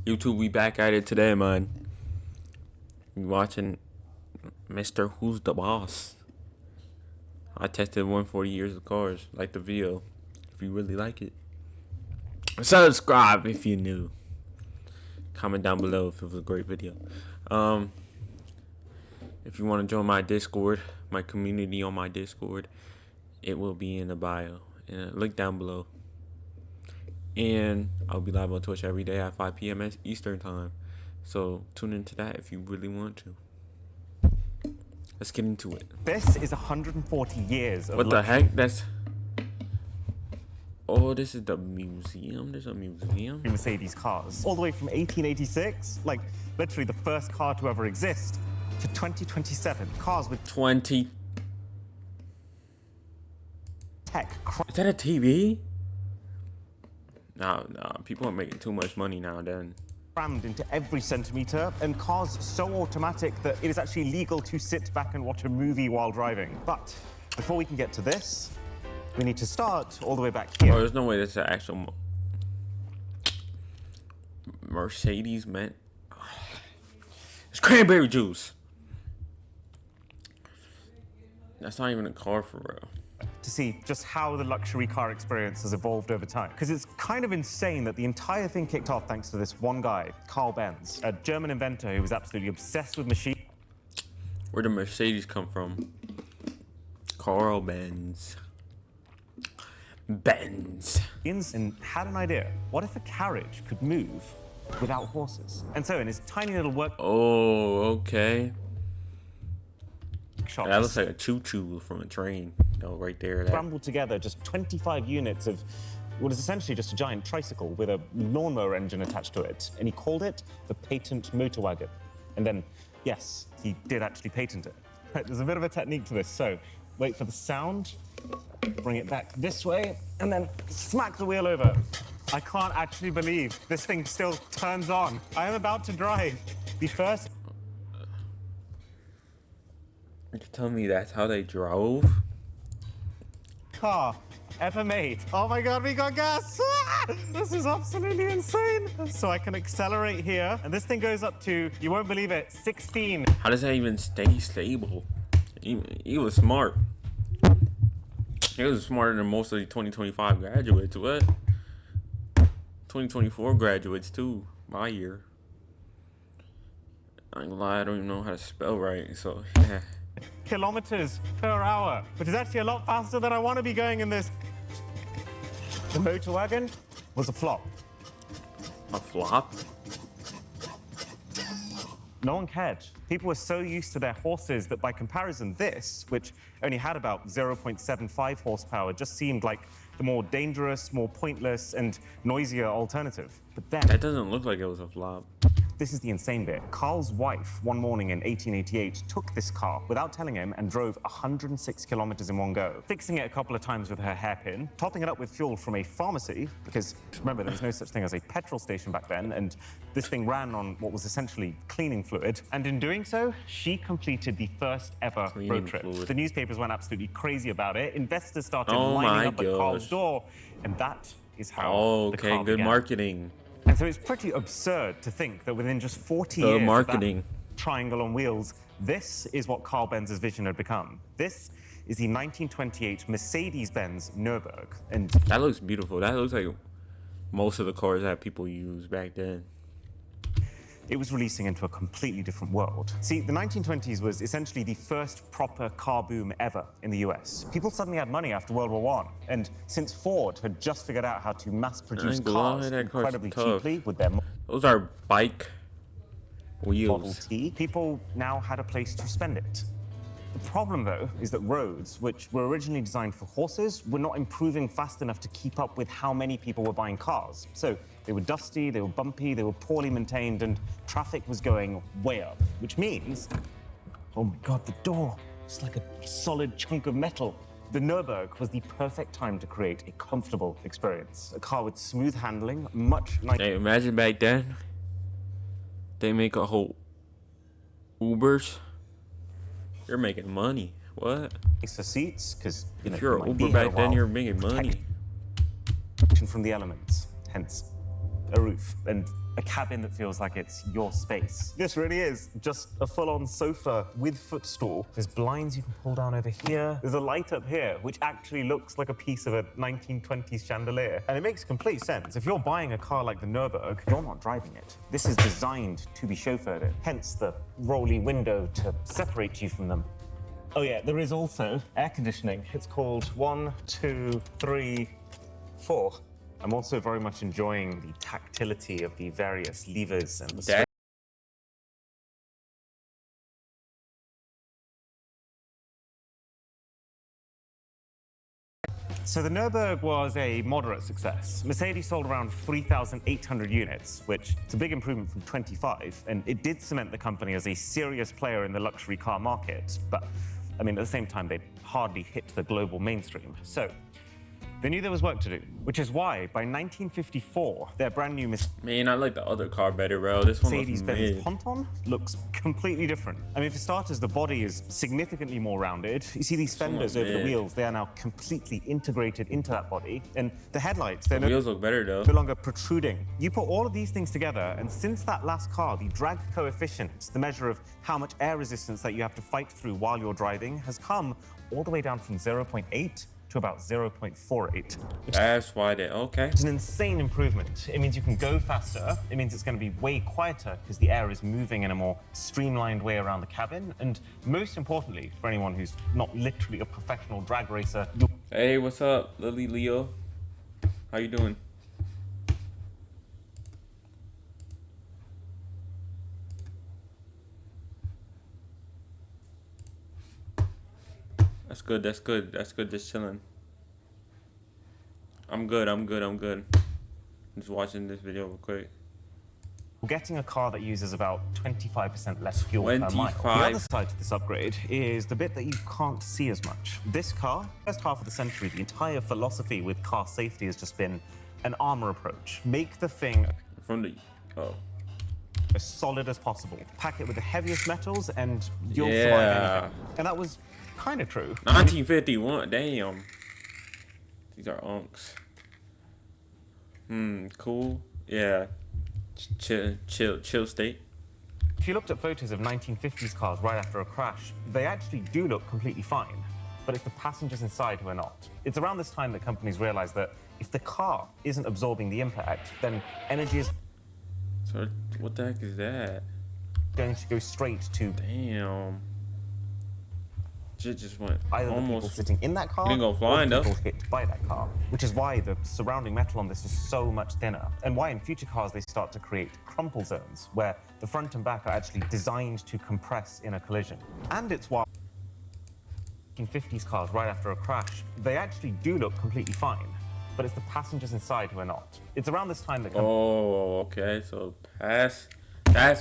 YouTube, we back at it today, man. We watching Mr. Who's the Boss. I tested 140 years of cars. Like the video, if you really like it. Subscribe if you're new. Comment down below if it was a great video. If you want to join my Discord, my community on my Discord, it will be in the bio. And link down below. And I'll be live on Twitch every day at 5 p.m. Eastern time. So tune into that if you really want to. Let's get into it. This is 140 years of what the heck? That's... Oh, this is the museum. There's a museum. Mercedes cars. All the way from 1886, like literally the first car to ever exist, to 2027. Cars with 20... tech. Is that a TV? No, people are making too much money now then. Crammed into every centimeter, and cars so automatic that it is actually legal to sit back and watch a movie while driving. But before we can get to this, we need to start all the way back here. Oh, there's no way that's an actual Mercedes-Benz. It's cranberry juice. That's not even a car for real. To see just how the luxury car experience has evolved over time. Because it's kind of insane that the entire thing kicked off thanks to this one guy, Carl Benz, a German inventor who was absolutely obsessed with machines. Where did Mercedes come from? Carl Benz. And had an idea. What if a carriage could move without horses? And so in his tiny little workshop... Oh, okay. That looks like a choo-choo from a train. Oh, right there. Scrambled together just 25 units of what is essentially just a giant tricycle with a lawnmower engine attached to it. And he called it the patent motor wagon. And then, yes, he did actually patent it. Right, there's a bit of a technique to this. So wait for the sound, bring it back this way, and then smack the wheel over. I can't actually believe this thing still turns on. I am about to drive the first... You tell me that's how they drove? Car ever made. Oh my God, we got gas! This is absolutely insane. So I can accelerate here, and this thing goes up to, you won't believe it, 16. How does that even stay stable? He was smart. He was smarter than most of the 2025 graduates. What? 2024 graduates too, my year. I ain't gonna lie, I don't even know how to spell right, so yeah. Kilometers per hour, which is actually a lot faster than I want to be going in this. The motor wagon was a flop. A flop? No one cared. People were so used to their horses that by comparison, this, which only had about 0.75 horsepower, just seemed like the more dangerous, more pointless, and noisier alternative. But then... That doesn't look like it was a flop. This is the insane bit. Carl's wife, one morning in 1888, took this car without telling him and drove 106 kilometers in one go, fixing it a couple of times with her hairpin, topping it up with fuel from a pharmacy, because remember, there was no such thing as a petrol station back then, and this thing ran on what was essentially cleaning fluid. And in doing so, she completed the first ever road trip. The newspapers went absolutely crazy about it. Investors started lining up at Carl's door, and that is how the car good began. Marketing. And so it's pretty absurd to think that within just 40 years marketing. of that triangle on wheels, this is what Carl Benz's vision had become. This is the 1928 Mercedes-Benz Nürburgring. And that looks beautiful. That looks like most of the cars that people used back then. It was releasing into a completely different world. See, the 1920s was essentially the first proper car boom ever in the US. People suddenly had money after World War I, and since Ford had just figured out how to mass-produce cars incredibly cheaply with their... Those are bike wheels. Model T, people now had a place to spend it. The problem, though, is that roads, which were originally designed for horses, were not improving fast enough to keep up with how many people were buying cars. So they were dusty, they were bumpy, they were poorly maintained, and traffic was going way up, which means, oh my God, the door, it's like a solid chunk of metal. The Nürburgring was the perfect time to create a comfortable experience. A car with smooth handling, much like... Hey, imagine back then, they make a whole Ubers. You're making money. What? Nicer seats, because if you're an Uber back then, you're making money. From the elements, hence a roof and a cabin that feels like it's your space. This really is just a full-on sofa with footstool. There's blinds you can pull down over here. There's a light up here, which actually looks like a piece of a 1920s chandelier. And it makes complete sense. If you're buying a car like the Nürburg, you're not driving it. This is designed to be chauffeured in, hence the rolly window to separate you from them. Oh yeah, there is also air conditioning. It's called 1, 2, 3, 4. I'm also very much enjoying the tactility of the various levers and the So the Nürburg was a moderate success. Mercedes sold around 3,800 units, which is a big improvement from 25, and it did cement the company as a serious player in the luxury car market. But, I mean, at the same time, they hardly hit the global mainstream. So they knew there was work to do, which is why, by 1954, their brand new Man, I like the other car better, bro. This one looks Mercedes-Benz mid. Ponton looks completely different. I mean, for starters, the body is significantly more rounded. You see these fenders over the wheels, they are now completely integrated into that body. And the headlights, they're The wheels look better, though. no longer protruding. You put all of these things together, and since that last car, the drag coefficient, the measure of how much air resistance that you have to fight through while you're driving, has come all the way down from 0.8 to about 0.48. That's why they, okay. It's an insane improvement. It means you can go faster. It means it's going to be way quieter because the air is moving in a more streamlined way around the cabin. And most importantly, for anyone who's not literally a professional drag racer, Hey, what's up, Lily Leo? How you doing? That's good, that's good, that's good, just chilling. I'm good. Just watching this video real quick. getting a car that uses about 25% less fuel per mile. 25. The other side to this upgrade is the bit that you can't see as much. This car, first half of the century, the entire philosophy with car safety has just been an armor approach. Make the thing From the, oh. as solid as possible. Pack it with the heaviest metals and you'll survive Yeah. anything. And that was kind of true. 1951, damn. These are unks. Cool. Yeah. Chill state. If you looked at photos of 1950s cars right after a crash, they actually do look completely fine, but it's the passengers inside who are not. It's around this time that companies realize that if the car isn't absorbing the impact, then energy is So what the heck is that? going to go straight to Damn. Shit just went either the people almost. sitting in that car You didn't go or flying, the though. people hit by that car, which is why the surrounding metal on this is so much thinner, and why in future cars they start to create crumple zones, where the front and back are actually designed to compress in a collision. And it's why in 50s cars right after a crash, they actually do look completely fine, but it's the passengers inside who are not. It's around this time that Oh, okay. So that's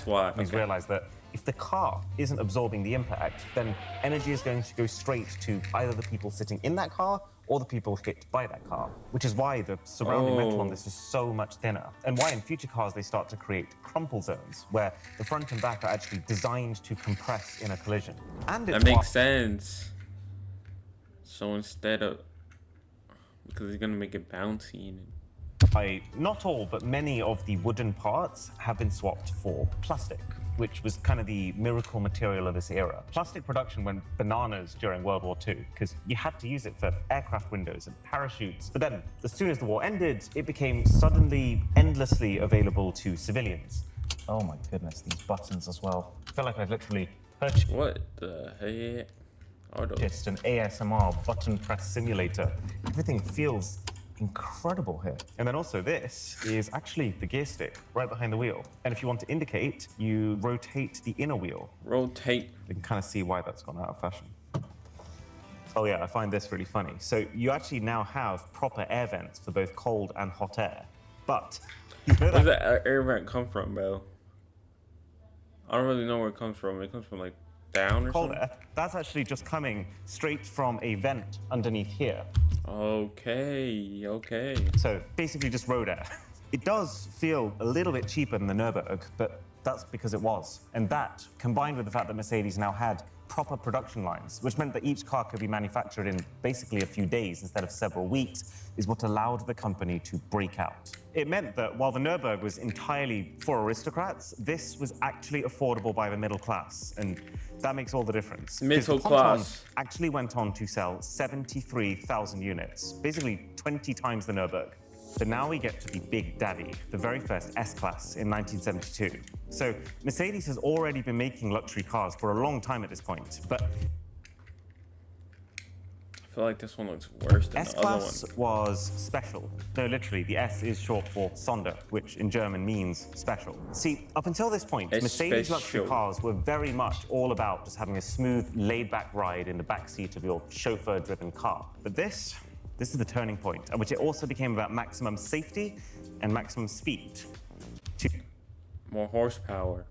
why. companies Okay. realize that if the car isn't absorbing the impact, then energy is going to go straight to either the people sitting in that car or the people hit by that car, which is why the surrounding metal on this is so much thinner, and why in future cars they start to create crumple zones, where the front and back are actually designed to compress in a collision. And it's That makes sense. So instead of, because he's gonna make it bouncy and why not all, but many of the wooden parts have been swapped for plastic, which was kind of the miracle material of this era. Plastic production went bananas during World War II because you had to use it for aircraft windows and parachutes. But then, as soon as the war ended, it became suddenly endlessly available to civilians. Oh my goodness, these buttons as well. I feel like I've literally what the heck? Are those? purchased an ASMR button press simulator. Everything feels incredible here. And then also this is actually the gear stick right behind the wheel. And if you want to indicate, you rotate the inner wheel. Rotate. You can kind of see why that's gone out of fashion. Oh yeah, I find this really funny. So you actually now have proper air vents for both cold and hot air. But you know Where's that that air vent come from, bro? I don't really know where it comes from. It comes from like down or cold something. air, that's actually just coming straight from a vent underneath here. Okay. So basically just road air. It does feel a little bit cheaper than the Nürburg, but that's because it was. And that, combined with the fact that Mercedes now had proper production lines, which meant that each car could be manufactured in basically a few days instead of several weeks, is what allowed the company to break out. It meant that while the Nürburgring was entirely for aristocrats, this was actually affordable by the middle class, and that makes all the difference. Because Middle the Ponton class. actually went on to sell 73,000 units, basically 20 times the Nürburgring. But now we get to the Big Daddy, the very first S-Class in 1972. So Mercedes has already been making luxury cars for a long time at this point, but I feel like this one looks worse than the other one. S-Class was special. No, literally, the S is short for Sonder, which in German means special. See, up until this point, Mercedes luxury Special. cars were very much all about just having a smooth, laid-back ride in the backseat of your chauffeur-driven car. But this is the turning point, at which it also became about maximum safety and maximum speed. More horsepower.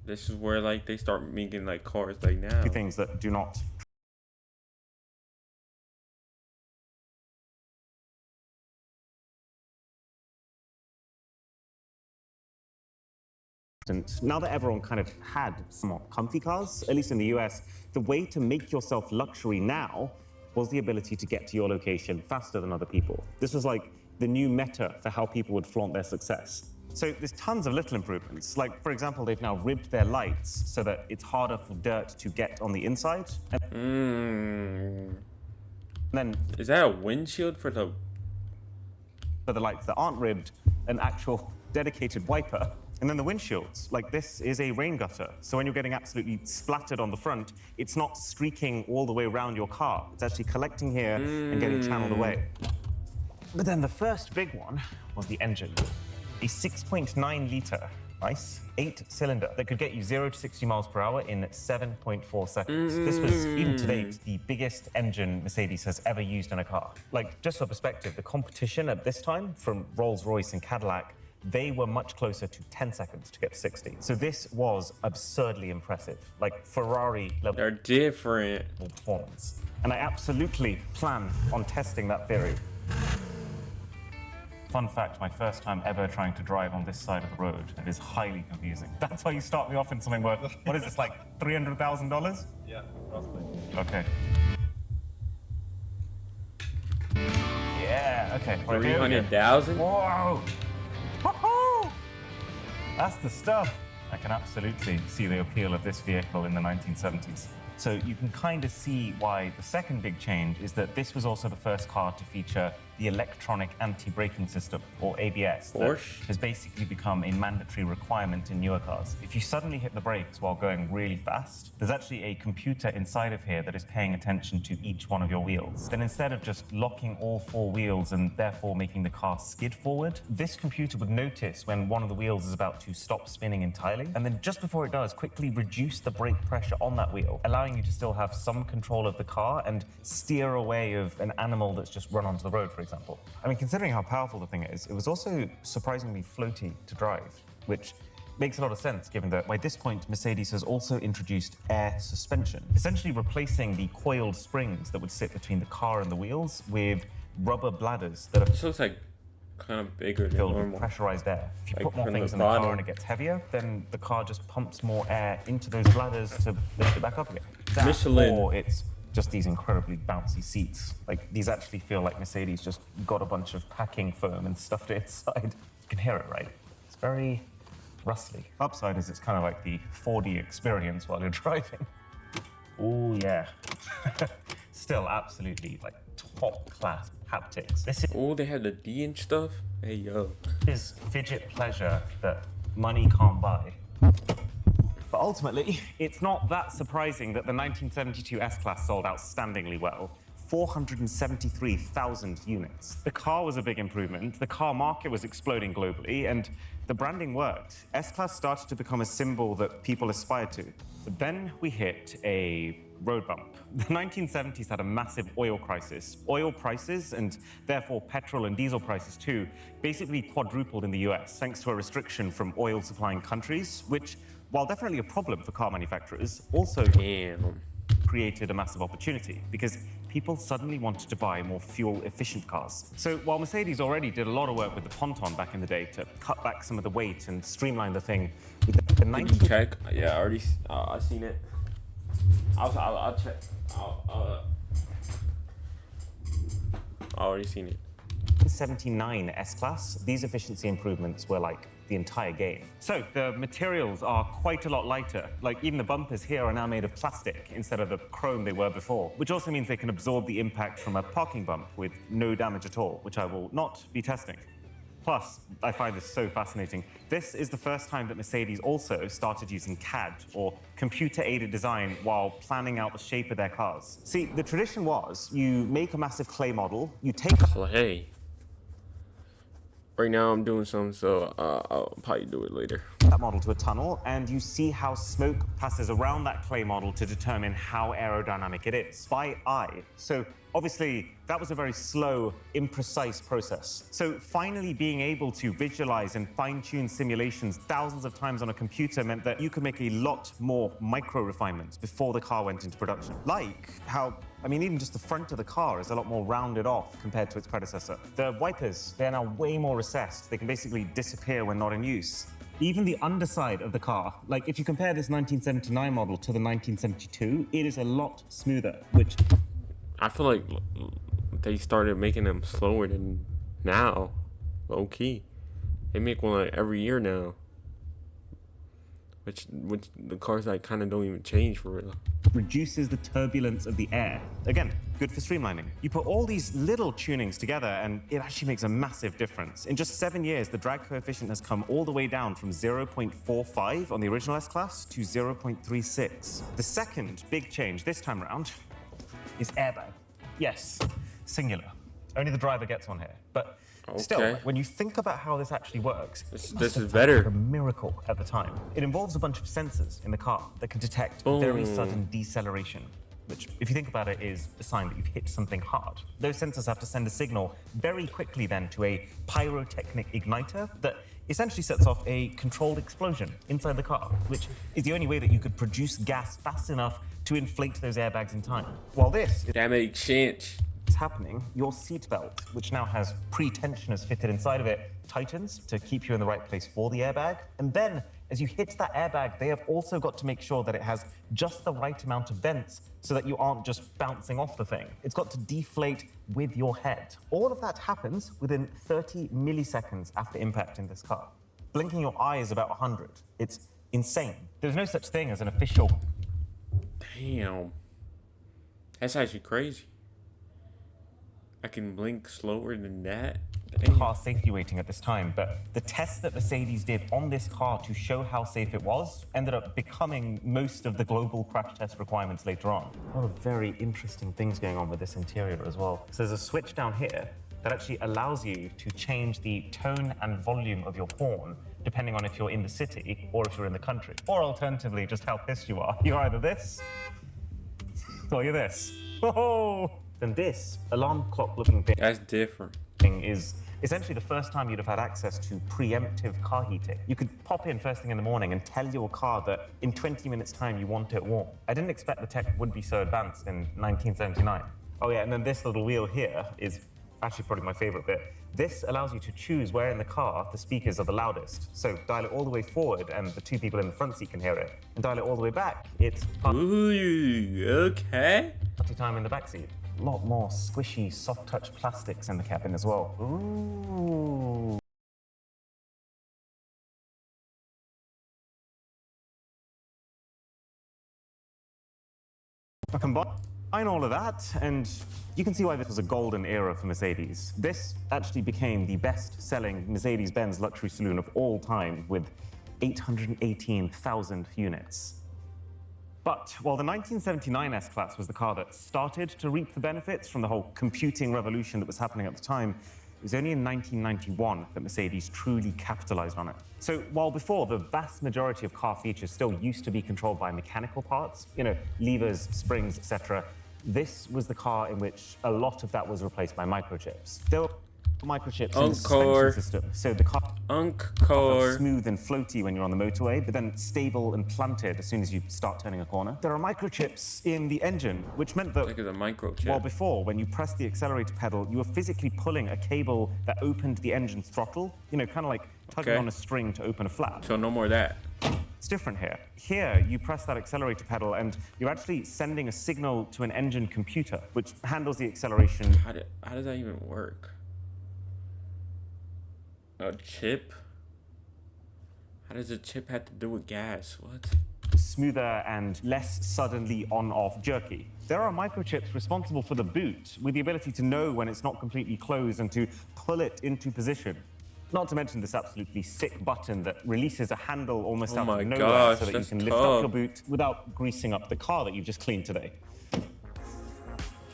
This is where like they start making like cars like now. Two things that do not now that everyone kind of had somewhat comfy cars, at least in the US, the way to make yourself luxury now was the ability to get to your location faster than other people. This was like the new meta for how people would flaunt their success. So there's tons of little improvements. Like, for example, they've now ribbed their lights so that it's harder for dirt to get on the inside. And then Is that a windshield for the... for the lights that aren't ribbed, an actual dedicated wiper. And then the windshields, like this is a rain gutter. So when you're getting absolutely splattered on the front, it's not streaking all the way around your car. It's actually collecting here and getting channeled away. But then the first big one was the engine. A 6.9 litre, nice, 8-cylinder that could get you 0 to 60 miles per hour in 7.4 seconds. This was, even to date, the biggest engine Mercedes has ever used in a car. Like, just for perspective, the competition at this time from Rolls-Royce and Cadillac, they were much closer to 10 seconds to get to 60. So this was absurdly impressive, like Ferrari level They're different. performance. And I absolutely plan on testing that theory. Fun fact, my first time ever trying to drive on this side of the road. It is highly confusing. That's why you start me off in something worth, what is this, like $300,000? Yeah, roughly. Okay. Yeah, okay. Right, here we go. 300,000? Whoa! Woohoo! That's the stuff. I can absolutely see the appeal of this vehicle in the 1970s. So you can kind of see why the second big change is that this was also the first car to feature the electronic anti-braking system, or ABS, that Porsche. has basically become a mandatory requirement in newer cars. If you suddenly hit the brakes while going really fast, there's actually a computer inside of here that is paying attention to each one of your wheels. Then instead of just locking all four wheels and therefore making the car skid forward, this computer would notice when one of the wheels is about to stop spinning entirely, and then just before it does, quickly reduce the brake pressure on that wheel, allowing you to still have some control of the car and steer away of an animal that's just run onto the road, for example. I mean, considering how powerful the thing is, it was also surprisingly floaty to drive, which makes a lot of sense given that by this point, Mercedes has also introduced air suspension, essentially replacing the coiled springs that would sit between the car and the wheels with rubber bladders that are This looks like kind of bigger than filled with normal. pressurized air. If you Like put more from the things in the car bottom. and it gets heavier, then the car just pumps more air into those bladders to lift it back up again. That, Michelin. or it's just these incredibly bouncy seats. Like, these actually feel like Mercedes just got a bunch of packing foam and stuffed it inside. You can hear it, right? It's very rustly. Upside is it's kind of like the 4D experience while you're driving. Oh, yeah. Still absolutely, like, top-class haptics. This Oh, they had the D and stuff? Hey, yo. is fidget pleasure that money can't buy. But ultimately, it's not that surprising that the 1972 S-Class sold outstandingly well. 473,000 units. The car was a big improvement, the car market was exploding globally, and the branding worked. S-Class started to become a symbol that people aspired to. But then we hit a road bump. The 1970s had a massive oil crisis. Oil prices, and therefore petrol and diesel prices too, basically quadrupled in the US, thanks to a restriction from oil supplying countries, which, while definitely a problem for car manufacturers, also Damn. created a massive opportunity, because people suddenly wanted to buy more fuel-efficient cars. So while Mercedes already did a lot of work with the Ponton back in the day to cut back some of the weight and streamline the thing, with the Did you check? Yeah, I already. I seen it. I'll check. I already seen it. 79 S-Class, these efficiency improvements were like the entire game. So the materials are quite a lot lighter. Like even the bumpers here are now made of plastic instead of the chrome they were before, which also means they can absorb the impact from a parking bump with no damage at all, which I will not be testing. Plus, I find this so fascinating. This is the first time that Mercedes also started using CAD, or computer-aided design, while planning out the shape of their cars. See, the tradition was you make a massive clay model, you take Hey. Right now I'm doing some, so I'll probably do it later. that model to a tunnel, and you see how smoke passes around that clay model to determine how aerodynamic it is by eye. So obviously, that was a very slow, imprecise process. So finally being able to visualize and fine-tune simulations thousands of times on a computer meant that you could make a lot more micro refinements before the car went into production. Like how, I mean, even just the front of the car is a lot more rounded off compared to its predecessor. The wipers, they're now way more recessed. They can basically disappear when not in use. Even the underside of the car, like if you compare this 1979 model to the 1972, it is a lot smoother, which I feel like they started making them slower than now. Low key. They make one like every year now. Which the cars like kind of don't even change for real. reduces the turbulence of the air. Again, good for streamlining. You put all these little tunings together and it actually makes a massive difference. In just 7 years, the drag coefficient has come all the way down from 0.45 on the original S-Class to 0.36. The second big change this time around is airbag. Yes, singular. Only the driver gets one here. But still, when you think about how this actually works, this is better. A miracle at the time. It involves a bunch of sensors in the car that can detect very sudden deceleration, which, if you think about it, is a sign that you've hit something hard. Those sensors have to send a signal very quickly then to a pyrotechnic igniter that essentially sets off a controlled explosion inside the car, which is the only way that you could produce gas fast enough to inflate those airbags in time. While this That makes sense. is happening, your seatbelt, which now has pre-tensioners fitted inside of it, tightens to keep you in the right place for the airbag. And then, as you hit that airbag, they have also got to make sure that it has just the right amount of vents so that you aren't just bouncing off the thing. It's got to deflate with your head. All of that happens within 30 milliseconds after impact in this car. Blinking your eye is about 100. It's insane. There's no such thing as an official... Damn. That's actually crazy. I can blink slower than that. car safety rating at this time, but the tests that Mercedes did on this car to show how safe it was ended up becoming most of the global crash test requirements later on. A lot of very interesting things going on with this interior as well. So there's a switch down here that actually allows you to change the tone and volume of your horn depending on if you're in the city or if you're in the country. Or alternatively, just how pissed you are. You're either this or you're this. Oh! Then this alarm clock looking thing. That's different. Is essentially the first time you'd have had access to preemptive car heating. You could pop in first thing in the morning and tell your car that in 20 minutes time you want it warm. I didn't expect the tech would be so advanced in 1979. Oh yeah, and then this little wheel here is actually probably my favorite bit. This allows you to choose where in the car the speakers are the loudest. So dial it all the way forward and the two people in the front seat can hear it. And dial it all the way back, it's Ooh, okay. party time in the back seat. A lot more squishy, soft-touch plastics in the cabin as well. Ooh. Combine all of that, and you can see why this was a golden era for Mercedes. This actually became the best-selling Mercedes-Benz luxury saloon of all time, with 818,000 units. But while the 1979 S-Class was the car that started to reap the benefits from the whole computing revolution that was happening at the time, it was only in 1991 that Mercedes truly capitalized on it. So while before the vast majority of car features still used to be controlled by mechanical parts, you know, levers, springs, etc., this was the car in which a lot of that was replaced by microchips. There were microchips in the Encore. suspension system, so the car Encore. smooth and floaty when you're on the motorway, but then stable and planted as soon as you start turning a corner. There are microchips in the engine, which meant that Like it's a microchip. well, before, when you pressed the accelerator pedal, you were physically pulling a cable that opened the engine's throttle, you know, kind of like tugging Okay. on a string to open a flap. So no more of that. It's different here. Here, you press that accelerator pedal and you're actually sending a signal to an engine computer, which handles the acceleration. How does that even work? A chip? How does a chip have to do with gas? What? Smoother and less suddenly on-off jerky. There are microchips responsible for the boot, with the ability to know when it's not completely closed and to pull it into position. Not to mention this absolutely sick button that releases a handle almost Oh out my of nowhere gosh, so that you that's can lift tough. up your boot without greasing up the car that you've just cleaned today.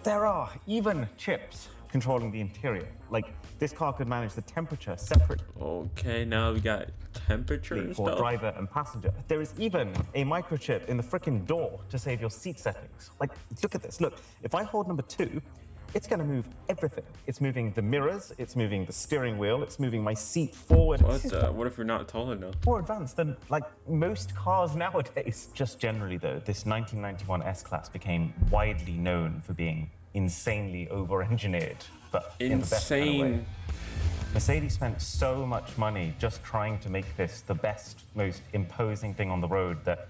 There are even chips controlling the interior. Like, this car could manage the temperature separately Okay, now we got temperature and for stuff. driver and passenger. There is even a microchip in the frickin' door to save your seat settings. Like, look at this. Look, if I hold number 2, it's going to move everything. It's moving the mirrors, it's moving the steering wheel, it's moving my seat forward. What This is the? What if you're not tall enough? more advanced than, like, most cars nowadays. Just generally, though, this 1991 S-Class became widely known for being insanely over-engineered, but in the best kind of way. Insane. Mercedes spent so much money just trying to make this the best, most imposing thing on the road that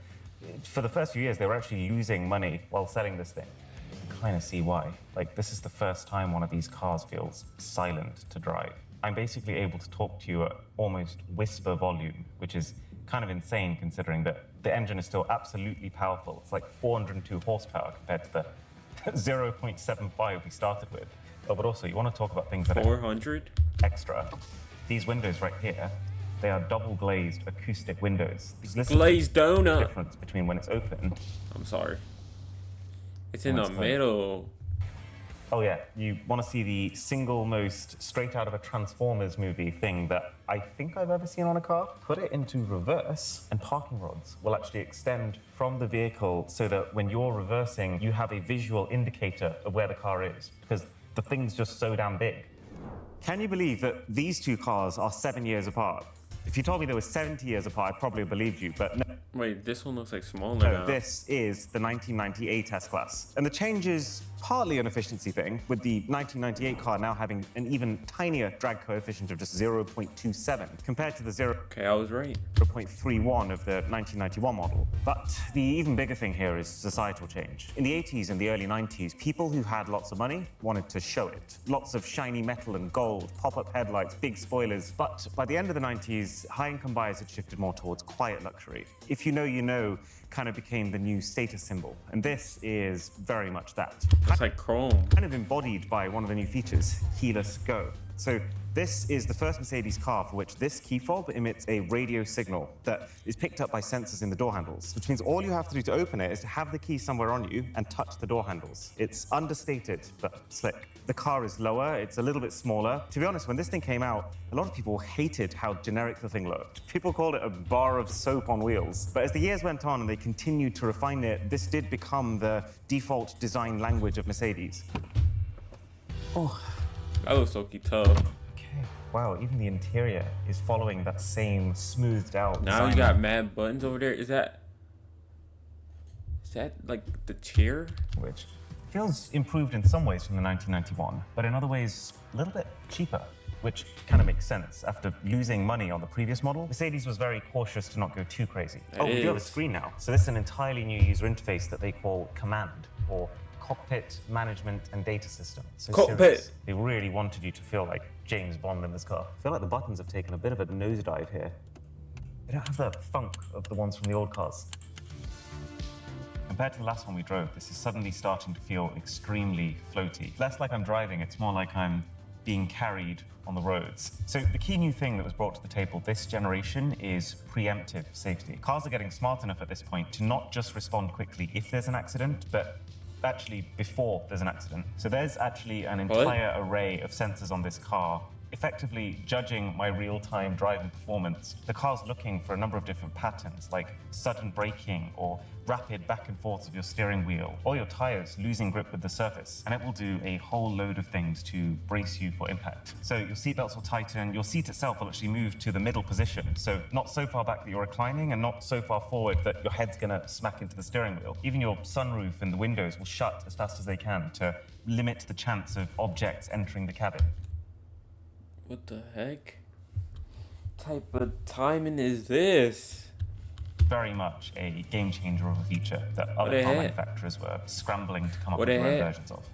for the first few years, they were actually losing money while selling this thing. You can kind of see why. Like, this is the first time one of these cars feels silent to drive. I'm basically able to talk to you at almost whisper volume, which is kind of insane considering that the engine is still absolutely powerful. It's like 402 horsepower compared to the 0.75 we started with. Oh, but also, you want to talk about things that are 400? extra. These windows right here, they are double glazed acoustic windows. Listen Glazed to the donut. difference between when it's open. I'm sorry. It's in Oh, the it's closed. middle. Oh yeah, you want to see the single most straight out of a Transformers movie thing that I think I've ever seen on a car? Put it into reverse and parking rods will actually extend from the vehicle so that when you're reversing, you have a visual indicator of where the car is because the thing's just so damn big. Can you believe that these two cars are 7 years apart? If you told me they were 70 years apart, I probably believed you, but no. Wait, this one looks like smaller No, now. this is the 1998 S-Class. And the change is partly an efficiency thing, with the 1998 car now having an even tinier drag coefficient of just 0.27 compared to the Okay, I was right. 0.31 of the 1991 model. But the even bigger thing here is societal change. In the 80s and the early 90s, people who had lots of money wanted to show it. Lots of shiny metal and gold, pop-up headlights, big spoilers. But by the end of the 90s, high-income buyers had shifted more towards quiet luxury. If you know, you know kind of became the new status symbol. And this is very much that. It's like chrome. Kind of embodied by one of the new features, keyless go. So this is the first Mercedes car for which this key fob emits a radio signal that is picked up by sensors in the door handles, which means all you have to do to open it is to have the key somewhere on you and touch the door handles. It's understated, but slick. The car is lower, it's a little bit smaller. To be honest, when this thing came out, a lot of people hated how generic the thing looked. People called it a bar of soap on wheels. But as the years went on and they continued to refine it, this did become the default design language of Mercedes. Oh. That looks so tough. Okay. Wow, even the interior is following that same smoothed out Now you design. got mad buttons over there. Is that like the chair? Which feels improved in some ways from the 1991, but in other ways a little bit cheaper, which kind of makes sense. After losing money on the previous model, Mercedes was very cautious to not go too crazy. We do have a screen now. So this is an entirely new user interface that they call Command, or Cockpit Management and Data System. So Cockpit. serious. They really wanted you to feel like James Bond in this car. I feel like the buttons have taken a bit of a nosedive here. They don't have the funk of the ones from the old cars. Compared to the last one we drove, this is suddenly starting to feel extremely floaty. Less like I'm driving, it's more like I'm being carried on the roads. So the key new thing that was brought to the table this generation is preemptive safety. Cars are getting smart enough at this point to not just respond quickly if there's an accident, but actually before there's an accident. So there's actually an entire array of sensors on this car effectively judging my real-time driving performance. The car's looking for a number of different patterns, like sudden braking or rapid back and forth of your steering wheel, or your tires losing grip with the surface. And it will do a whole load of things to brace you for impact. So your seatbelts will tighten, your seat itself will actually move to the middle position. So not so far back that you're reclining and not so far forward that your head's gonna smack into the steering wheel. Even your sunroof and the windows will shut as fast as they can to limit the chance of objects entering the cabin. What the heck? Type of timing is this? Very much a game changer of a feature that other car manufacturers were scrambling to come up with their own versions of.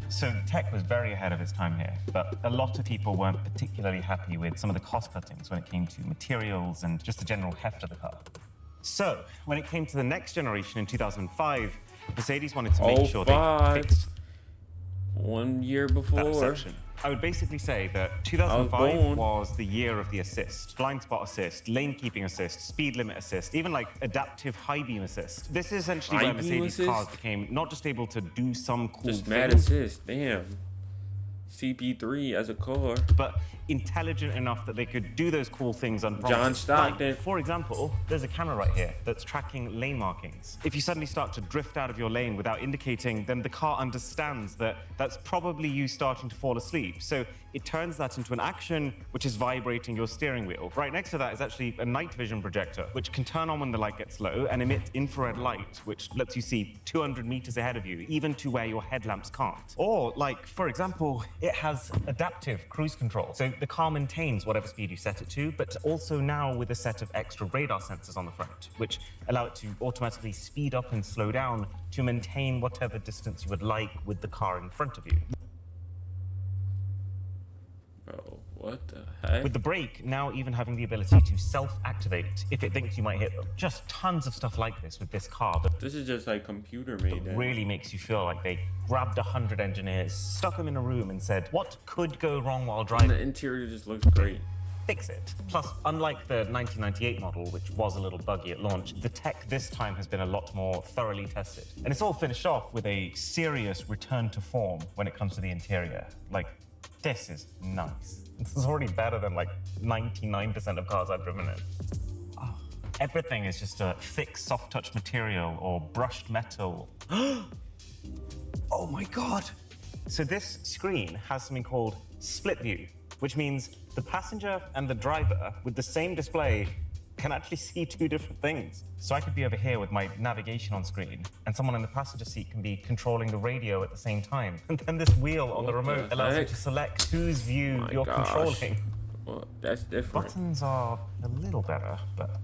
So tech was very ahead of its time here, but a lot of people weren't particularly happy with some of the cost cuttings when it came to materials and just the general heft of the car. So when it came to the next generation in 2005, Mercedes wanted to make sure they fixed 1 year before that section. I would basically say that 2005 was the year of the assist. Blind spot assist, lane keeping assist, speed limit assist, even like adaptive high beam assist. This is essentially where Mercedes cars became not just able to do some cool things. Just mad assist, damn. CP3 as a car. But intelligent enough that they could do those cool things on John Stockton. Like, for example, there's a camera right here that's tracking lane markings. If you suddenly start to drift out of your lane without indicating, then the car understands that that's probably you starting to fall asleep. So it turns that into an action which is vibrating your steering wheel. Right next to that is actually a night vision projector, which can turn on when the light gets low and emit infrared light, which lets you see 200 meters ahead of you, even to where your headlamps can't. Or, like, for example, it has adaptive cruise control. So the car maintains whatever speed you set it to, but also now with a set of extra radar sensors on the front, which allow it to automatically speed up and slow down to maintain whatever distance you would like with the car in front of you. Bro, what the heck? With the brake now even having the ability to self-activate if it thinks you might hit them. Just tons of stuff like this with this car. But this is just like computer made. It really makes you feel like they grabbed 100 engineers, stuck them in a room and said, what could go wrong while driving? And the interior just looks great. Fix it. Plus, unlike the 1998 model, which was a little buggy at launch, the tech this time has been a lot more thoroughly tested. And it's all finished off with a serious return to form when it comes to the interior. Like, this is nice. This is already better than like 99% of cars I've driven in. Oh, everything is just a thick, soft touch material or brushed metal. Oh my God. So this screen has something called split view, which means the passenger and the driver with the same display can actually see two different things. So I could be over here with my navigation on screen, and someone in the passenger seat can be controlling the radio at the same time. And then this wheel on the remote allows you to select whose view you're controlling. Well, that's different. Buttons are a little better, but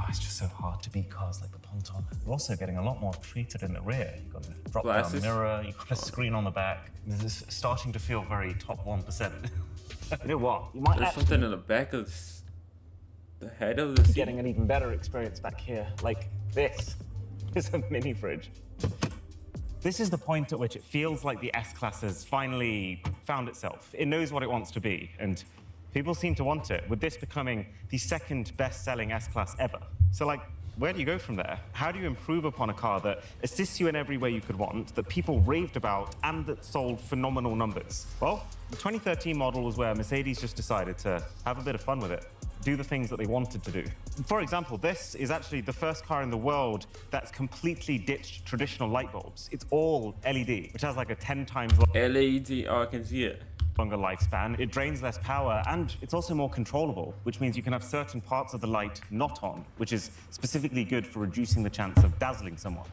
it's just so hard to beat cars like the Ponton. You're also getting a lot more treated in the rear. You've got a drop-down mirror, you've got a screen on the back. This is starting to feel very top 1%. You know what? You might There's something in the back of the head of the seat. Getting an even better experience back here. Like this is a mini fridge. This is the point at which it feels like the S-Class has finally found itself. It knows what it wants to be, and people seem to want it, with this becoming the second best-selling S-Class ever. So, like, where do you go from there? How do you improve upon a car that assists you in every way you could want, that people raved about, and that sold phenomenal numbers? Well, the 2013 model was where Mercedes just decided to have a bit of fun with it, do the things that they wanted to do. For example, this is actually the first car in the world that's completely ditched traditional light bulbs. It's all LED, which has like a 10 times LED, oh, I can see it. Longer lifespan, it drains less power, and it's also more controllable, which means you can have certain parts of the light not on, which is specifically good for reducing the chance of dazzling someone.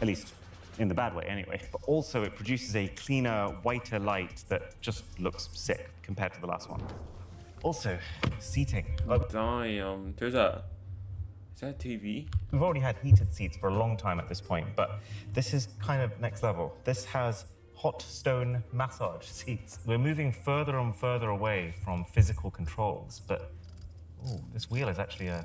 At least in the bad way, anyway. But also, it produces a cleaner, whiter light that just looks sick compared to the last one. Also, seating. Damn, is that TV? We've already had heated seats for a long time at this point, but this is kind of next level. This has hot stone massage seats. We're moving further and further away from physical controls, but this wheel is actually a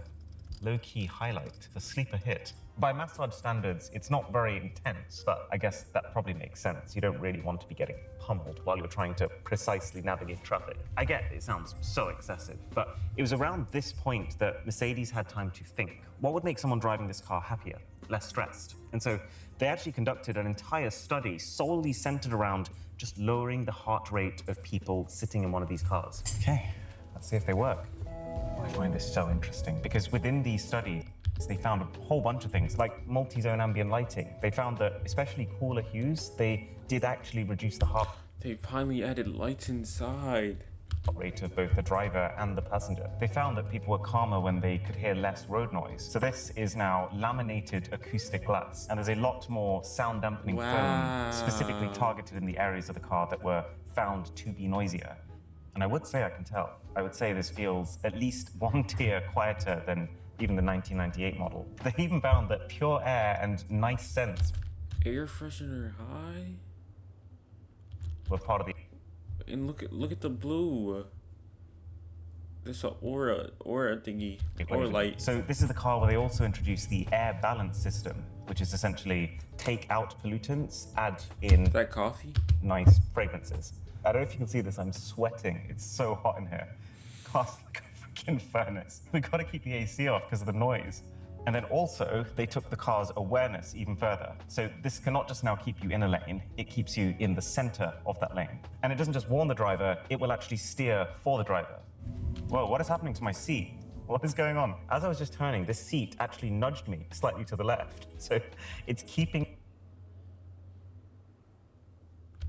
low-key highlight, a sleeper hit. By massage standards, it's not very intense, but I guess that probably makes sense. You don't really want to be getting pummeled while you're trying to precisely navigate traffic. I get it sounds so excessive, but it was around this point that Mercedes had time to think. What would make someone driving this car happier, less stressed? And so they actually conducted an entire study solely centered around just lowering the heart rate of people sitting in one of these cars. Okay, let's see if they work. I find this so interesting because within these studies, they found a whole bunch of things like multi-zone ambient lighting. They found that especially cooler hues, they did actually reduce the heart They finally added lights inside. rate of both the driver and the passenger. They found that people were calmer when they could hear less road noise. So this is now laminated acoustic glass, and there's a lot more sound dampening foam specifically targeted in the areas of the car that were found to be noisier. And I would say I can tell. I would say this feels at least one tier quieter than even the 1998 model. They even found that pure air and nice scents Air freshener high. were part of the And look at the blue. There's a aura thingy, aura light. So this is the car where they also introduced the air balance system, which is essentially take out pollutants, add in Is that coffee? nice fragrances. I don't know if you can see this, I'm sweating. It's so hot in here. Car's like a freaking furnace. We gotta keep the AC off because of the noise. And then also, they took the car's awareness even further. So this can not just now keep you in a lane, it keeps you in the center of that lane. And it doesn't just warn the driver, it will actually steer for the driver. Whoa, what is happening to my seat? What is going on? As I was just turning, this seat actually nudged me slightly to the left. So it's keeping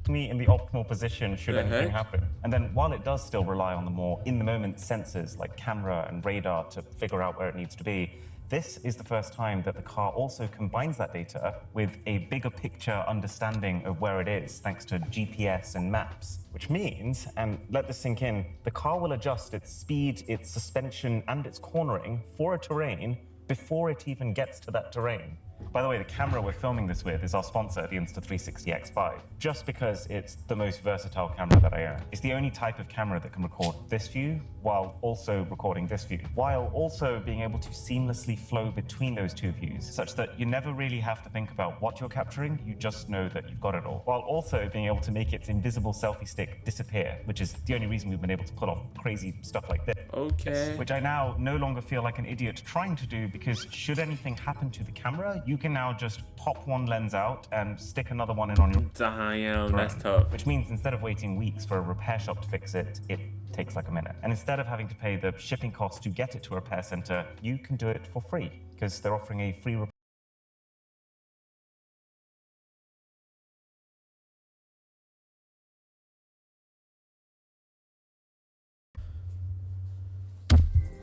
me in the optimal position should anything happen. And then while it does still rely on the more in-the-moment sensors like camera and radar to figure out where it needs to be, this is the first time that the car also combines that data with a bigger picture understanding of where it is, thanks to GPS and maps. Which means, and let this sink in, the car will adjust its speed, its suspension, and its cornering for a terrain before it even gets to that terrain. By the way, the camera we're filming this with is our sponsor, the Insta360 X5, just because it's the most versatile camera that I own. It's the only type of camera that can record this view while also recording this view, while also being able to seamlessly flow between those two views, such that you never really have to think about what you're capturing, you just know that you've got it all, while also being able to make its invisible selfie stick disappear, which is the only reason we've been able to pull off crazy stuff like this. Okay. Which I now no longer feel like an idiot trying to do, because should anything happen to the camera, you can now just pop one lens out and stick another one in on your Damn, that's tough. Which means instead of waiting weeks for a repair shop to fix it, it takes like a minute. And instead of having to pay the shipping costs to get it to a repair center, you can do it for free because they're offering a free repair.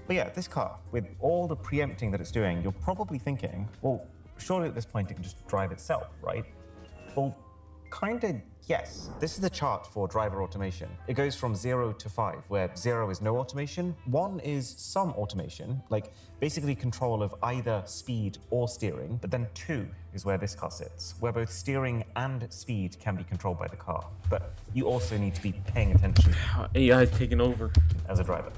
But yeah, this car, with all the preempting that it's doing, you're probably thinking, well, surely at this point it can just drive itself, right? Well, kind of yes. This is the chart for driver automation. It goes from 0 to 5, where 0 is no automation, 1 is some automation, like basically control of either speed or steering, but then 2 is where this car sits, where both steering and speed can be controlled by the car. But you also need to be paying attention AI is taking over. as a driver.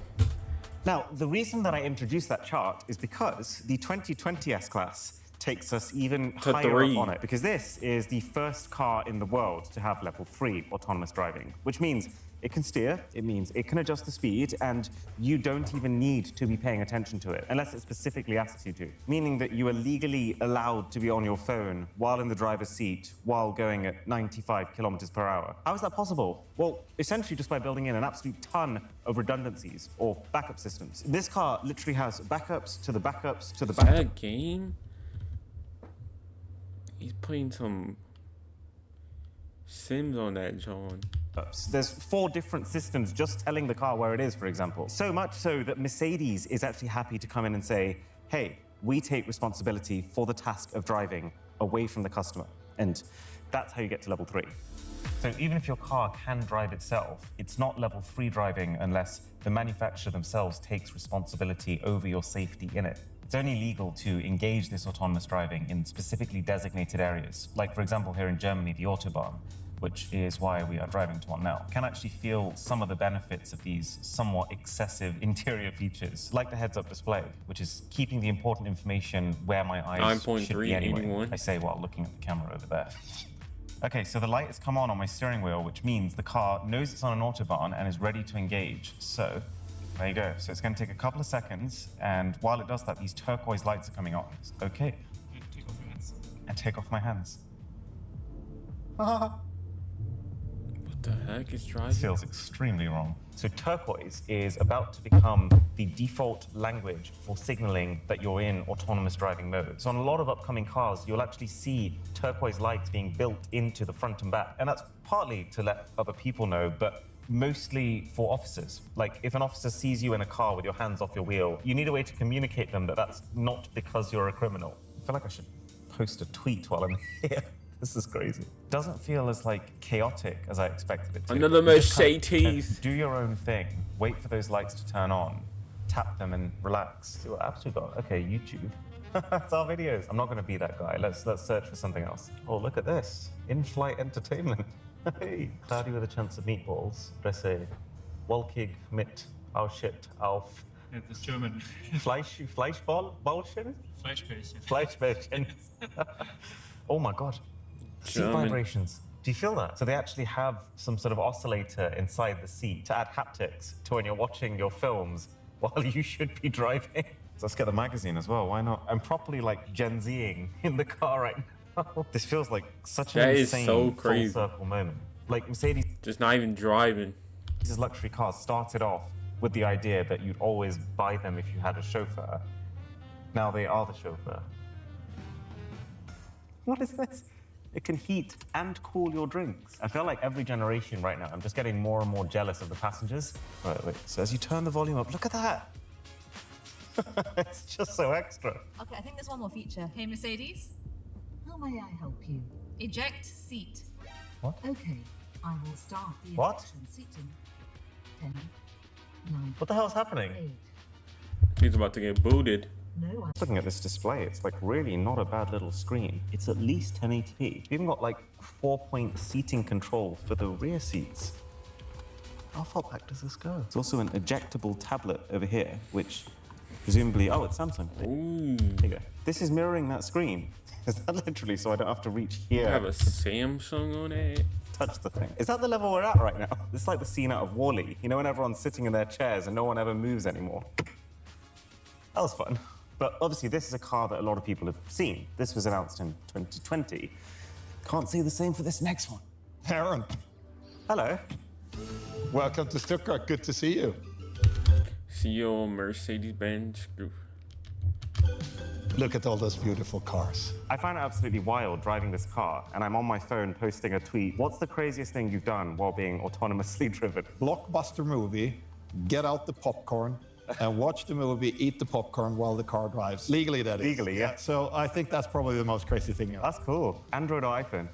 Now, the reason that I introduced that chart is because the 2020 S-Class takes us even higher 3. up on it, because this is the first car in the world to have level 3 autonomous driving, which means it can steer, it means it can adjust the speed, and you don't even need to be paying attention to it, unless it specifically asks you to, meaning that you are legally allowed to be on your phone while in the driver's seat, while going at 95 kilometers per hour. How is that possible? Well, essentially just by building in an absolute ton of redundancies, or backup systems. This car literally has backups to the backups to the backups. That game? He's putting some Sims on that, John. There's 4 different systems just telling the car where it is, for example. So much so that Mercedes is actually happy to come in and say, hey, we take responsibility for the task of driving away from the customer. And that's how you get to level 3. So even if your car can drive itself, it's not level 3 driving unless the manufacturer themselves takes responsibility over your safety in it. It's only legal to engage this autonomous driving in specifically designated areas, like, for example, here in Germany, the Autobahn. which is why we are driving to one now. Can actually feel some of the benefits of these somewhat excessive interior features, like the heads-up display, which is keeping the important information where my eyes should be anyway. 9.381. I say while looking at the camera over there. Okay, so the light has come on my steering wheel, which means the car knows it's on an autobahn and is ready to engage. So there you go. So it's going to take a couple of seconds, and while it does that, these turquoise lights are coming on. Okay. Take off your hands. And take off my hands. What the heck is driving? This feels extremely wrong. So turquoise is about to become the default language for signaling that you're in autonomous driving mode. So on a lot of upcoming cars, you'll actually see turquoise lights being built into the front and back. And that's partly to let other people know, but mostly for officers. Like if an officer sees you in a car with your hands off your wheel, you need a way to communicate them that that's not because you're a criminal. I feel like I should post a tweet while I'm here. This is crazy. Doesn't feel as like chaotic as I expected it to. Another You just kind Mercedes. of do your own thing. Wait for those lights to turn on. Tap them and relax. See what apps we got. Okay, YouTube. That's our videos. I'm not going to be that guy. Let's search for something else. Oh, look at this. In-flight entertainment. Hey. Cloudy with a chance of meatballs. Presse. Wolkig mit Ausschnitt auf Yeah, the German. Fleischballchen? Fleischbällchen. Fleischbällchen. Oh my God. Seat German. vibrations. Do you feel that? So they actually have some sort of oscillator inside the seat to add haptics to when you're watching your films while you should be driving. So let's get the magazine as well. Why not? I'm properly like Gen Z-ing in the car right now. This feels like such an That is insane so full crazy. circle moment. Like Mercedes' Just not even driving. luxury cars started off with the idea that you'd always buy them if you had a chauffeur. Now they are the chauffeur. What is this? It can heat and cool your drinks. I feel like every generation right now, I'm just getting more and more jealous of the passengers. Right, wait. So as you turn the volume up, look at that. It's just so extra. Okay, I think there's one more feature. Hey, Mercedes, How may I help you? eject seat. Okay, I will start the What? ejection seating. 10, 9, What the hell's happening? 8. He's about to get booted. No, I Looking at this display, it's like really not a bad little screen. It's at least 1080p. You've even got like 4-point seating control for the rear seats. How far back does this go? It's also an ejectable tablet over here, which presumably, oh, it's Samsung. Ooh. Here you go. This is mirroring that screen. Is that literally so I don't have to reach here Have a Samsung on it. touch the thing? Is that the level we're at right now? It's like the scene out of WALL-E. You know, when everyone's sitting in their chairs and no one ever moves anymore. That was fun. But obviously, this is a car that a lot of people have seen. This was announced in 2020. Can't say the same for this next one. Aaron, Hello. welcome to Stuttgart. Good to see you. See your Mercedes-Benz group. Look at all those beautiful cars. I find it absolutely wild driving this car, and I'm on my phone posting a tweet. What's the craziest thing you've done while being autonomously driven? Blockbuster movie, get out the popcorn and watch the movie, eat the popcorn while the car drives. Legally, that is. Legally, yeah. So I think that's probably the most crazy thing ever. That's cool. Android or iPhone?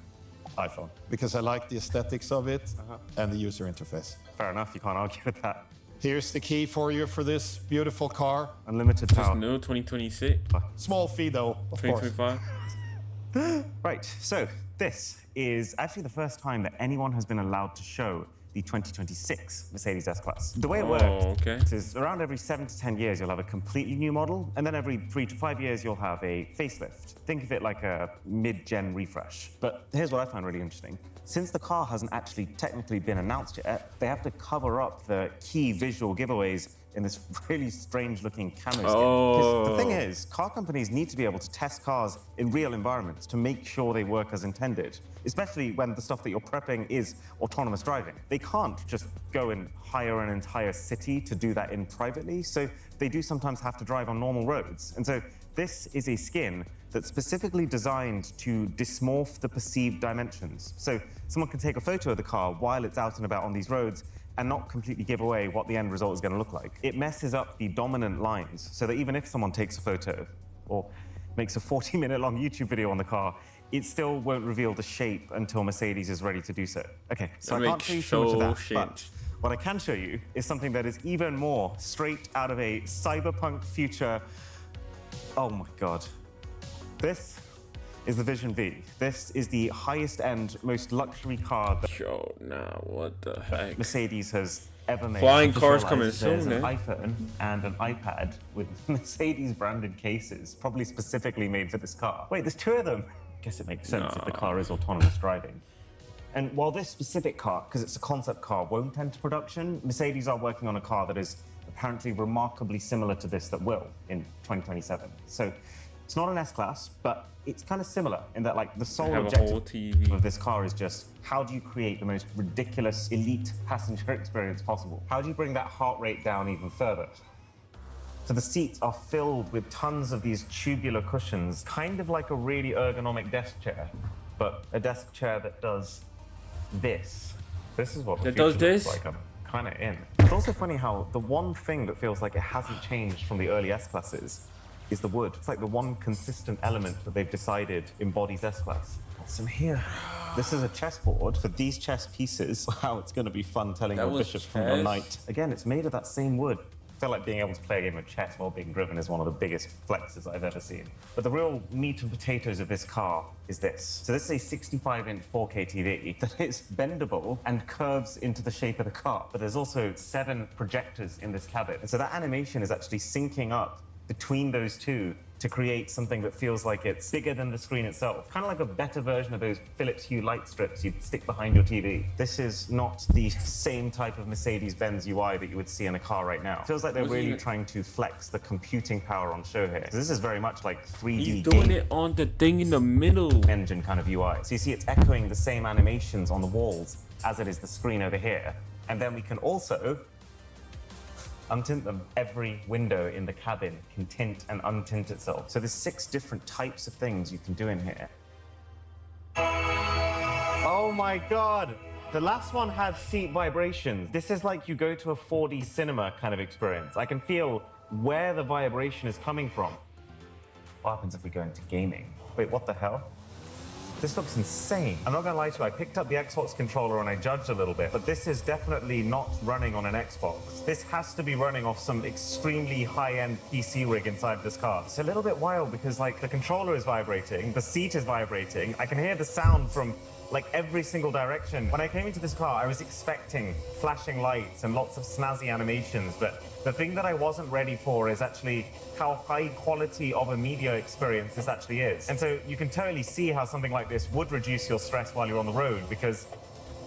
iPhone. Because I like the aesthetics of it and the user interface. Fair enough, you can't argue with that. Here's the key for you for this beautiful car. Unlimited Just power. new 2026, Small fee though, of course. 2025. Right, so this is actually the first time that anyone has been allowed to show the 2026 Mercedes S-Class. The way it works okay. is around every 7 to 10 years, you'll have a completely new model, and then every 3 to 5 years, you'll have a facelift. Think of it like a mid-gen refresh. But here's what I find really interesting. Since the car hasn't actually technically been announced yet, they have to cover up the key visual giveaways in this really strange-looking camo skin. 'Cause the thing is, car companies need to be able to test cars in real environments to make sure they work as intended, especially when the stuff that you're prepping is autonomous driving. They can't just go and hire an entire city to do that in privately, so they do sometimes have to drive on normal roads. And so this is a skin that's specifically designed to dysmorph the perceived dimensions. So someone can take a photo of the car while it's out and about on these roads and not completely give away what the end result is going to look like. It messes up the dominant lines so that even if someone takes a photo or makes a 40-minute long YouTube video on the car, it still won't reveal the shape until Mercedes is ready to do so. Okay, so That I can't makes show you too much of that, so but shit. what I can show you is something that is even more straight out of a cyberpunk future. Oh my God. This is the Vision V. This is the highest end, most luxury car that Yo, nah, what the heck? Mercedes has ever made. Flying I just cars realized coming there's soon, an eh? iPhone and an iPad with Mercedes branded cases, probably specifically made for this car. Wait, there's two of them. Guess it makes sense if the car is autonomous driving. And while this specific car, because it's a concept car, won't enter production, Mercedes are working on a car that is apparently remarkably similar to this that will in 2027. So it's not an S-Class, but it's kind of similar in that, like, the sole Have a objective whole TV. of this car is just how do you create the most ridiculous elite passenger experience possible? How do you bring that heart rate down even further? So the seats are filled with tons of these tubular cushions, kind of like a really ergonomic desk chair, but a desk chair that does this. This is what the That future does this? looks like. I'm kind of in. It's also funny how the one thing that feels like it hasn't changed from the early S-Classes is the wood. It's like the one consistent element that they've decided embodies S-Class. What's in here? This is a chessboard for these chess pieces. Wow, it's going to be fun telling That your was bishop from your chess? knight. Again, it's made of that same wood. I feel like being able to play a game of chess while being driven is one of the biggest flexes I've ever seen. But the real meat and potatoes of this car is this. So this is a 65-inch 4K TV that is bendable and curves into the shape of the car. But there's also 7 projectors in this cabin. And so that animation is actually syncing up between those two to create something that feels like it's bigger than the screen itself. Kind of like a better version of those Philips Hue light strips you'd stick behind your TV. This is not the same type of Mercedes-Benz UI that you would see in a car right now. It feels like they're Wasn't really it- trying to flex the computing power on show here. So this is very much like 3D He's doing game it on the thing in the middle. engine kind of UI. So you see it's echoing the same animations on the walls as it is the screen over here. And then we can also untint them. Every window in the cabin can tint and untint itself. So there's 6 different types of things you can do in here. Oh my God. The last one had seat vibrations. This is like you go to a 4D cinema kind of experience. I can feel where the vibration is coming from. What happens if we go into gaming? Wait, what the hell? This looks insane. I'm not gonna lie to you, I picked up the Xbox controller and I judged a little bit, but this is definitely not running on an Xbox. This has to be running off some extremely high-end PC rig inside this car. It's a little bit wild because, like, the controller is vibrating, the seat is vibrating, I can hear the sound from like every single direction. When I came into this car, I was expecting flashing lights and lots of snazzy animations, but the thing that I wasn't ready for is actually how high quality of a media experience this actually is. And so you can totally see how something like this would reduce your stress while you're on the road, because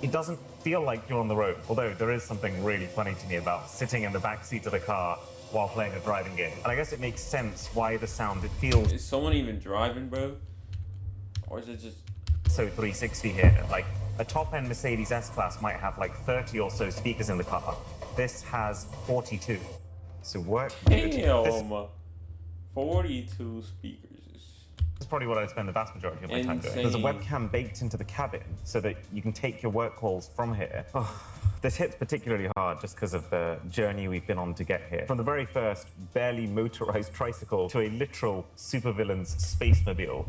it doesn't feel like you're on the road. Although there is something really funny to me about sitting in the back seat of the car while playing a driving game. And I guess it makes sense why the sound, it feels Is someone even driving, bro? Or is it just... so 360 here. Like, a top-end Mercedes S-Class might have like 30 or so speakers in the car. This has 42. So work. This Damn! 42 speakers. is probably what I'd spend the vast majority of my time doing. There's a Insane. webcam baked into the cabin so that you can take your work calls from here. Oh, this hits particularly hard just because of the journey we've been on to get here. From the very first barely motorized tricycle to a literal supervillain's space mobile.